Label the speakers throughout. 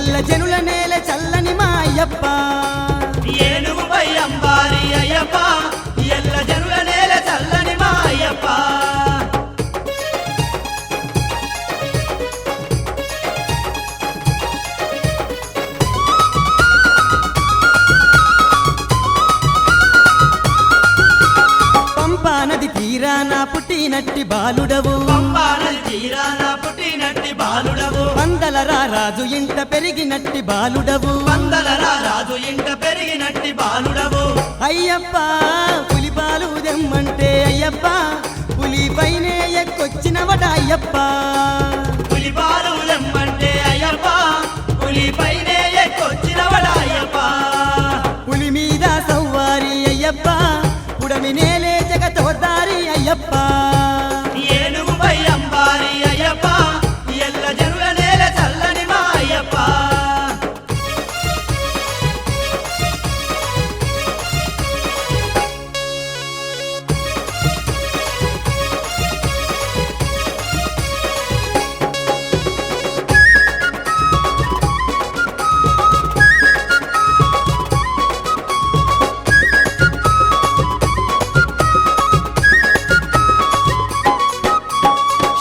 Speaker 1: ఎల్ల జనుల నేల చల్లని మా అయ్యప్ప
Speaker 2: ఏనుగుపై అంబారి అయ్యప్ప ఎల్ల జనుల నేల చల్లని మా అయ్యప్ప
Speaker 1: పంపా నది తీరాన పుట్టినట్టి బాలుడవు
Speaker 2: పంపా నది తీరాన పుట్టినట్టి బాలుడవు
Speaker 1: వందలరా రాజు ఇంట పెరిగినట్టి బాలుడవు
Speaker 2: వందలరా రాజు ఇంట పెరిగినట్టి బాలుడవు
Speaker 1: అయ్యప్ప పులిపాలు దెమ్మంటే అయ్యప్ప పులిపైనే ఎక్కొచ్చినవట అయ్యప్ప
Speaker 2: పులిపాలు లెమ్మంటే అయ్యప్ప పులిపైనే ఎక్కొచ్చినవడ అయ్యప్ప
Speaker 1: పులి మీద సవ్వారి అయ్యప్ప పుడమి నేలే జగతోదారి అయ్యప్ప
Speaker 2: ఏనుగుపై అంబారి అయ్యప్ప ఎల్ల జనుల నేల చల్లని మా అయ్యప్ప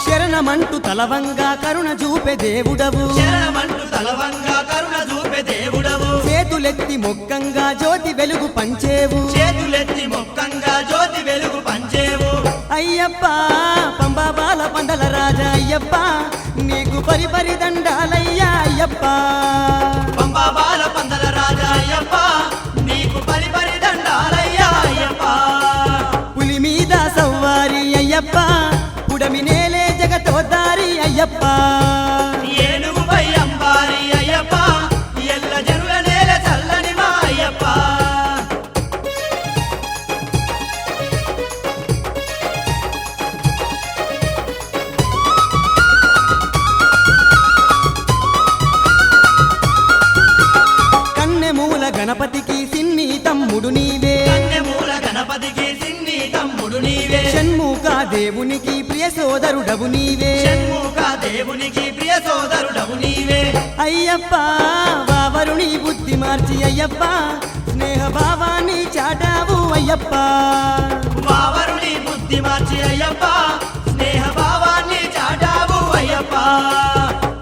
Speaker 1: శరణమంటూ తలవంగా కరుణ చూపే దేవుడవు
Speaker 2: శరణమంటూ తలవంగా కరుణ చూపే దేవుడవు
Speaker 1: చేతులెత్తి మొక్కంగా జ్యోతి వెలుగు పంచేవు
Speaker 2: చేతులెత్తి మొక్కంగా జ్యోతి వెలుగు పంచేవు
Speaker 1: అయ్యప్ప పంబా బాల పండల రాజా అయ్యప్ప నీకు పరిపరి దండాలయ్యా అయ్యప్ప
Speaker 2: పంబా బాల పందల రాజా అయ్యప్ప నీకు పరిపరి దండాలయ్యా అయ్యప్ప
Speaker 1: పులి మీద సవ్వారి అయ్యప్ప పుడమి నేలే జగతోదారి అయ్యప్ప
Speaker 2: ఏనుగుపై అంబారి అయ్యప్ప ఎల్ల జనుల నేల చల్లని మా అయ్యప్ప
Speaker 1: కన్నెమూల గణపతికి సిన్ని తమ్ముడు నీవే
Speaker 2: కన్నెమూల గణపతికి సిన్ని తమ్ముడు నీవే
Speaker 1: షణ్ముఖ దేవునికి ప్రియ సోదరుడవు నీవే
Speaker 2: షణ్ముఖ దేవునికి ప్రియ సోదరుడవు నీవే
Speaker 1: అయ్యప్ప వావరుని బుద్ధి మార్చి అయ్యప్ప స్నేహ భావాన్ని చాటావు అయ్యప్ప
Speaker 2: వావరుని బుద్ధి మార్చి అయ్యప్ప స్నేహ భావాన్ని చాటావు అయ్యప్ప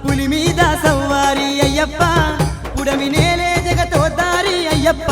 Speaker 1: పులి మీద సవ్వారి అయ్యప్ప పుడమి నేలే జగతోదారి అయ్యప్ప